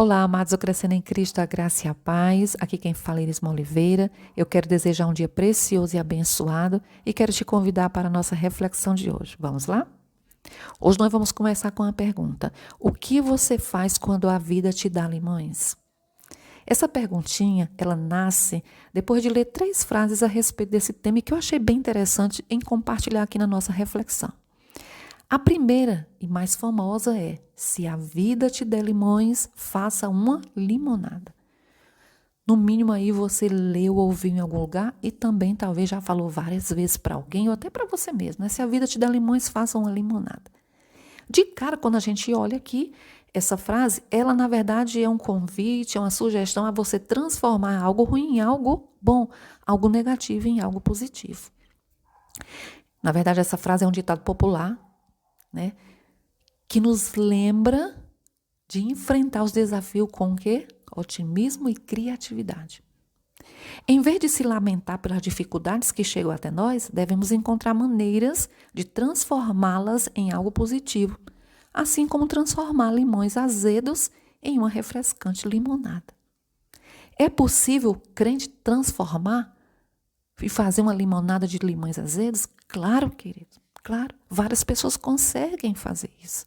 Olá, amados, eu crescendo em Cristo, a graça e a paz. Aqui quem fala é Irisma Oliveira. Eu quero desejar um dia precioso e abençoado e quero te convidar para a nossa reflexão de hoje. Vamos lá? Hoje nós vamos começar com uma pergunta. O que você faz quando a vida te dá limões? Essa perguntinha, ela nasce depois de ler 3 frases a respeito desse tema que eu achei bem interessante em compartilhar aqui na nossa reflexão. A primeira e mais famosa é: se a vida te der limões, faça uma limonada. No mínimo aí você leu ou ouviu em algum lugar e também talvez já falou várias vezes para alguém ou até para você mesmo, né? Se a vida te der limões, faça uma limonada. De cara, quando a gente olha aqui, essa frase, ela na verdade é um convite, é uma sugestão a você transformar algo ruim em algo bom, algo negativo em algo positivo. Na verdade, essa frase é um ditado popular, né? Que nos lembra de enfrentar os desafios com o quê? Otimismo e criatividade. Em vez de se lamentar pelas dificuldades que chegam até nós, devemos encontrar maneiras de transformá-las em algo positivo, assim como transformar limões azedos em uma refrescante limonada. É possível o crente transformar e fazer uma limonada de limões azedos? Claro, querido, claro. Várias pessoas conseguem fazer isso.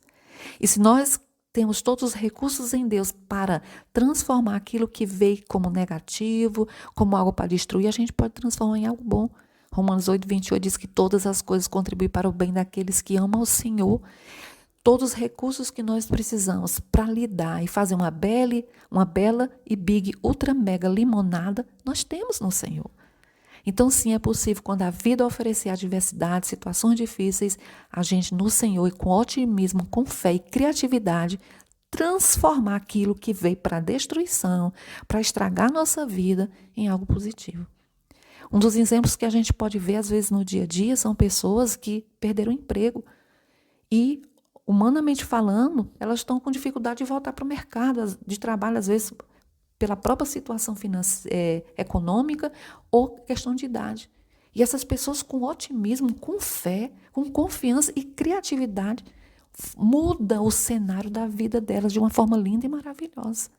E se nós temos todos os recursos em Deus para transformar aquilo que veio como negativo, como algo para destruir, a gente pode transformar em algo bom. Romanos 8:28 diz que todas as coisas contribuem para o bem daqueles que amam o Senhor. Todos os recursos que nós precisamos para lidar e fazer uma bela e big, ultra mega limonada, nós temos no Senhor. Então, sim, é possível, quando a vida oferecer adversidades, situações difíceis, a gente no Senhor e com otimismo, com fé e criatividade, transformar aquilo que veio para a destruição, para estragar a nossa vida, em algo positivo. Um dos exemplos que a gente pode ver, às vezes, no dia a dia, são pessoas que perderam o emprego e, humanamente falando, elas estão com dificuldade de voltar para o mercado de trabalho, às vezes, pela própria situação econômica ou questão de idade. E essas pessoas com otimismo, com fé, com confiança e criatividade, mudam o cenário da vida delas de uma forma linda e maravilhosa.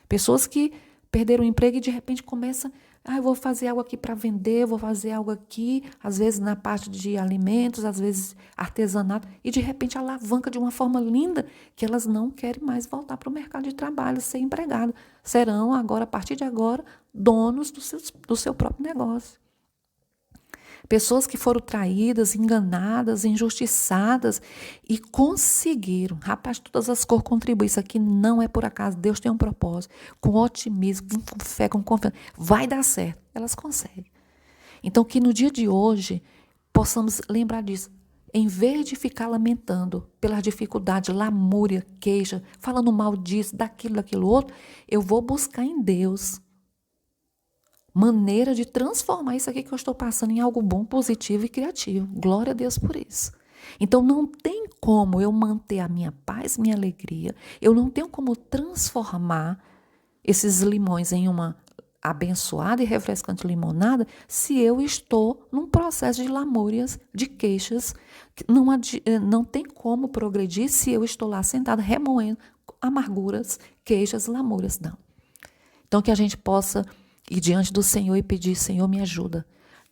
Pessoas que perderam o emprego e de repente começam, eu vou fazer algo aqui para vender, vou fazer algo aqui, às vezes na parte de alimentos, às vezes artesanato, e de repente alavanca de uma forma linda que elas não querem mais voltar para o mercado de trabalho, ser empregado. Serão agora, a partir de agora, donos do seu próprio negócio. Pessoas que foram traídas, enganadas, injustiçadas e conseguiram. Rapaz, todas as cores contribuem. Isso aqui não é por acaso. Deus tem um propósito. Com otimismo, com fé, com confiança. Vai dar certo. Elas conseguem. Então, que no dia de hoje possamos lembrar disso. Em vez de ficar lamentando pelas dificuldades, lamúria, queixa, falando mal disso, daquilo outro, eu vou buscar em Deus maneira de transformar isso aqui que eu estou passando em algo bom, positivo e criativo. Glória a Deus por isso. Então, não tem como eu manter a minha paz, minha alegria. Eu não tenho como transformar esses limões em uma abençoada e refrescante limonada se eu estou num processo de lamúrias, de queixas. Não tem como progredir se eu estou lá sentada remoendo amarguras, queixas, lamúrias. Não. Então, que a gente possa ir diante do Senhor e pedir: Senhor, me ajuda.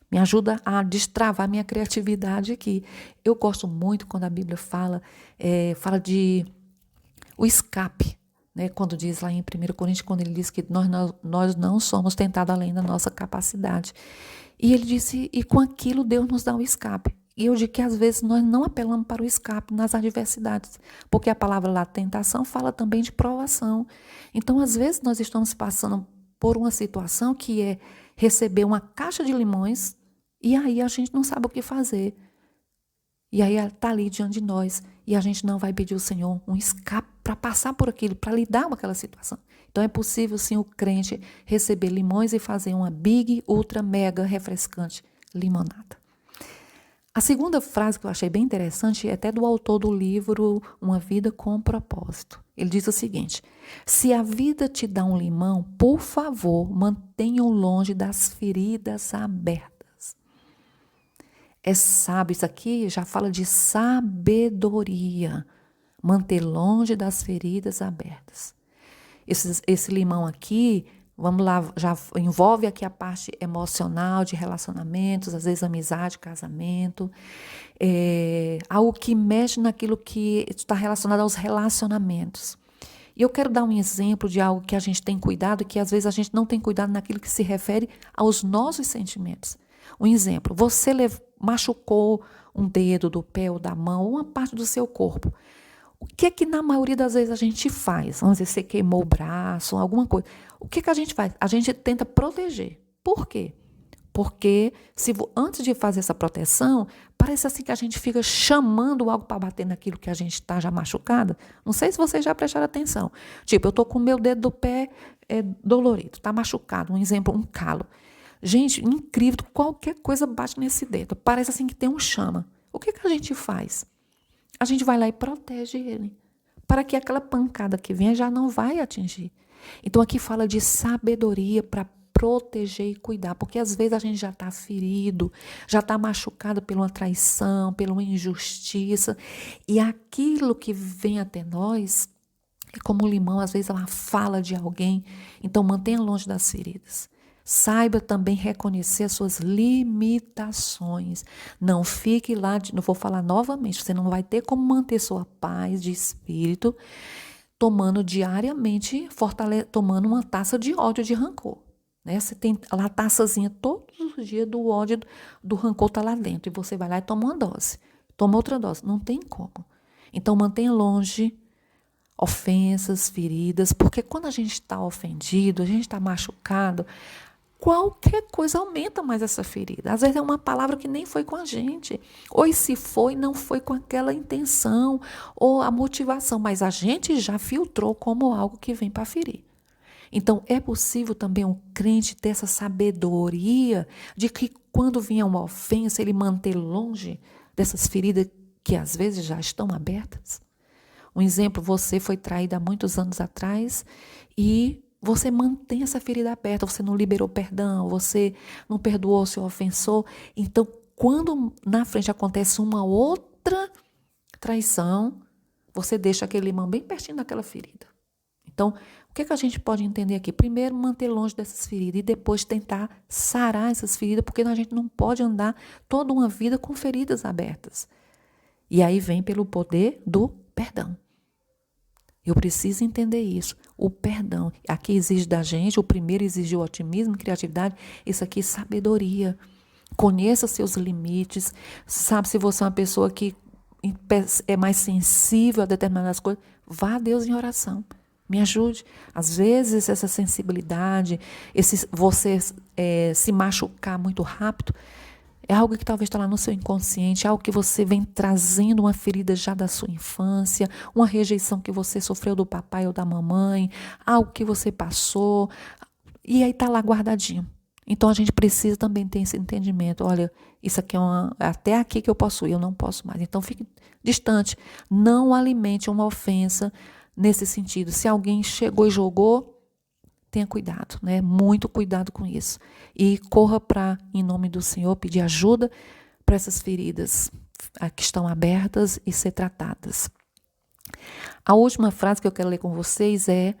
Me ajuda a destravar minha criatividade aqui. Eu gosto muito quando a Bíblia fala de o escape, né? Quando diz lá em 1 Coríntios, quando ele diz que nós não somos tentados além da nossa capacidade. E ele disse, e com aquilo Deus nos dá o escape. E eu digo que às vezes nós não apelamos para o escape nas adversidades, porque a palavra lá, tentação, fala também de provação. Então, às vezes nós estamos passando por uma situação que é receber uma caixa de limões e aí a gente não sabe o que fazer. E aí ela está ali diante de nós e a gente não vai pedir ao Senhor um escape para passar por aquilo, para lidar com aquela situação. Então é possível sim o crente receber limões e fazer uma big, ultra, mega, refrescante limonada. A segunda frase que eu achei bem interessante é até do autor do livro Uma Vida com Propósito. Ele diz o seguinte: se a vida te dá um limão, por favor, mantenha-o longe das feridas abertas. É sábio, isso aqui já fala de sabedoria. Manter longe das feridas abertas. Esse limão aqui, vamos lá, já envolve aqui a parte emocional de relacionamentos, às vezes amizade, casamento, algo que mexe naquilo que está relacionado aos relacionamentos. E eu quero dar um exemplo de algo que a gente tem cuidado, que às vezes a gente não tem cuidado naquilo que se refere aos nossos sentimentos. Um exemplo, você machucou um dedo do pé ou da mão, uma parte do seu corpo. O que é que na maioria das vezes a gente faz? Vamos dizer, você queimou o braço, alguma coisa. O que é que a gente faz? A gente tenta proteger. Por quê? Porque antes de fazer essa proteção, parece assim que a gente fica chamando algo para bater naquilo que a gente está já machucada. Não sei se vocês já prestaram atenção. Tipo, eu estou com o meu dedo do pé dolorido, está machucado. Um exemplo, um calo. Gente, incrível, qualquer coisa bate nesse dedo. Parece assim que tem um chama. O que a gente faz? A gente vai lá e protege ele, para que aquela pancada que vem já não vai atingir. Então aqui fala de sabedoria para proteger e cuidar, porque às vezes a gente já está ferido, já está machucado por uma traição, por uma injustiça, e aquilo que vem até nós é como o limão, às vezes ela fala de alguém, então mantenha longe das feridas. Saiba também reconhecer as suas limitações. Não fique lá, não vou falar novamente, você não vai ter como manter sua paz de espírito tomando diariamente, tomando uma taça de ódio, de rancor. Né? Você tem lá a taçazinha todos os dias do ódio, do rancor está lá dentro. E você vai lá e toma uma dose, toma outra dose. Não tem como. Então mantenha longe ofensas, feridas, porque quando a gente está ofendido, a gente está machucado, qualquer coisa aumenta mais essa ferida. Às vezes é uma palavra que nem foi com a gente. Ou se foi, não foi com aquela intenção ou a motivação, mas a gente já filtrou como algo que vem para ferir. Então, é possível também um crente ter essa sabedoria de que quando vier uma ofensa, ele manter longe dessas feridas que às vezes já estão abertas. Um exemplo, você foi traída há muitos anos atrás e você mantém essa ferida aberta, você não liberou perdão, você não perdoou o seu ofensor. Então, quando na frente acontece uma outra traição, você deixa aquele limão bem pertinho daquela ferida. Então, o que a gente pode entender aqui? Primeiro, manter longe dessas feridas e depois tentar sarar essas feridas, porque a gente não pode andar toda uma vida com feridas abertas. E aí vem pelo poder do perdão. Eu preciso entender isso. O perdão. Aqui exige da gente, o primeiro exige o otimismo, criatividade. Isso aqui, sabedoria. Conheça seus limites. Sabe, se você é uma pessoa que é mais sensível a determinadas coisas, vá a Deus em oração. Me ajude. Às vezes, essa sensibilidade, você se machucar muito rápido, é algo que talvez está lá no seu inconsciente, algo que você vem trazendo, uma ferida já da sua infância, uma rejeição que você sofreu do papai ou da mamãe, algo que você passou, e aí está lá guardadinho. Então a gente precisa também ter esse entendimento. Olha, isso aqui até aqui que eu posso ir, eu não posso mais. Então fique distante. Não alimente uma ofensa nesse sentido. Se alguém chegou e jogou, tenha cuidado, né? Muito cuidado com isso. E corra para, em nome do Senhor, pedir ajuda para essas feridas que estão abertas e ser tratadas. A última frase que eu quero ler com vocês é: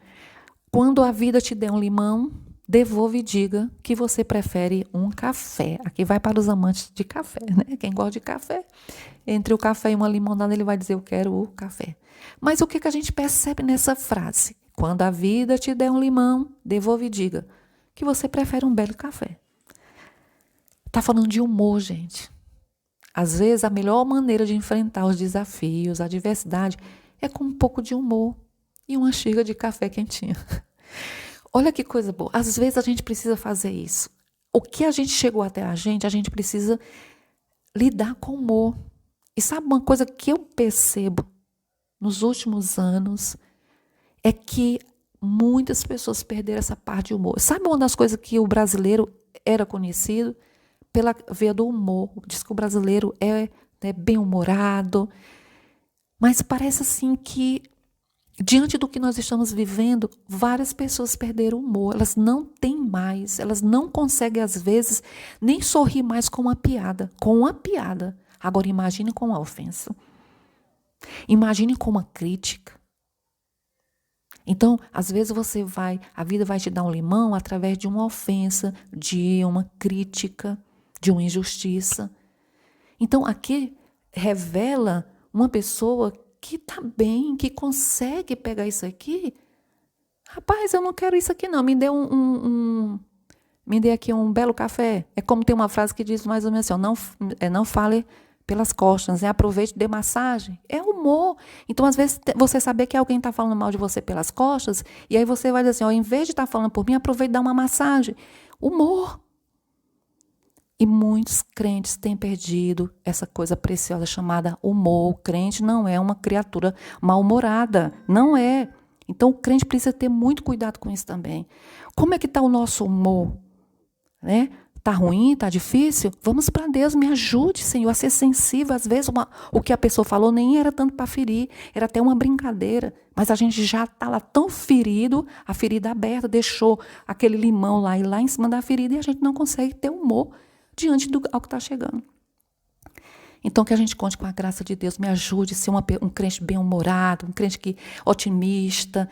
quando a vida te der um limão, devolva e diga que você prefere um café. Aqui vai para os amantes de café, né? Quem gosta de café, entre o café e uma limonada, ele vai dizer: eu quero o café. Mas o que a gente percebe nessa frase? Quando a vida te der um limão, devolva e diga que você prefere um belo café. Está falando de humor, gente. Às vezes, a melhor maneira de enfrentar os desafios, a adversidade, é com um pouco de humor e uma xícara de café quentinho. Olha que coisa boa. Às vezes, a gente precisa fazer isso. O que a gente chegou até a gente precisa lidar com humor. E sabe uma coisa que eu percebo nos últimos anos? É que muitas pessoas perderam essa parte de humor. Sabe uma das coisas que o brasileiro era conhecido? Pela veia do humor. Diz que o brasileiro é bem-humorado. Mas parece assim que, diante do que nós estamos vivendo, várias pessoas perderam o humor. Elas não têm mais, elas não conseguem, às vezes, nem sorrir mais com uma piada. Com uma piada. Agora, imagine com uma ofensa. Imagine com uma crítica. Então, às vezes a vida vai te dar um limão através de uma ofensa, de uma crítica, de uma injustiça. Então, aqui revela uma pessoa que está bem, que consegue pegar isso aqui. Rapaz, eu não quero isso aqui não, me dê me dê aqui um belo café. É como tem uma frase que diz mais ou menos assim, não fale pelas costas, aproveite e dê massagem. É humor. Então, às vezes, você saber que alguém está falando mal de você pelas costas, e aí você vai dizer assim, em vez de estar falando por mim, aproveite e dá uma massagem. Humor. E muitos crentes têm perdido essa coisa preciosa chamada humor. O crente não é uma criatura mal-humorada. Não é. Então, o crente precisa ter muito cuidado com isso também. Como é que está o nosso humor? Né? Tá ruim, tá difícil? Vamos para Deus, me ajude, Senhor, a ser sensível. Às vezes o que a pessoa falou nem era tanto para ferir, era até uma brincadeira. Mas a gente já está lá tão ferido, a ferida aberta, deixou aquele limão lá e lá em cima da ferida e a gente não consegue ter humor diante ao que está chegando. Então, que a gente conte com a graça de Deus, me ajude a ser um crente bem-humorado, um crente otimista,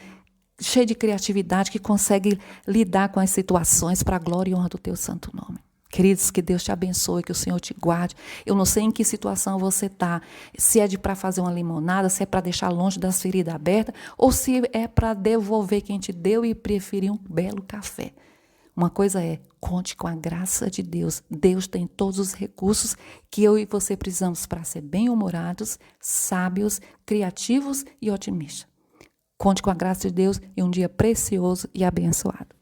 cheio de criatividade, que consegue lidar com as situações para a glória e honra do teu santo nome. Queridos, que Deus te abençoe, que o Senhor te guarde. Eu não sei em que situação você está, se é para fazer uma limonada, se é para deixar longe das feridas abertas, ou se é para devolver quem te deu e preferir um belo café. Uma coisa é, conte com a graça de Deus. Deus tem todos os recursos que eu e você precisamos para ser bem-humorados, sábios, criativos e otimistas. Conte com a graça de Deus e um dia precioso e abençoado.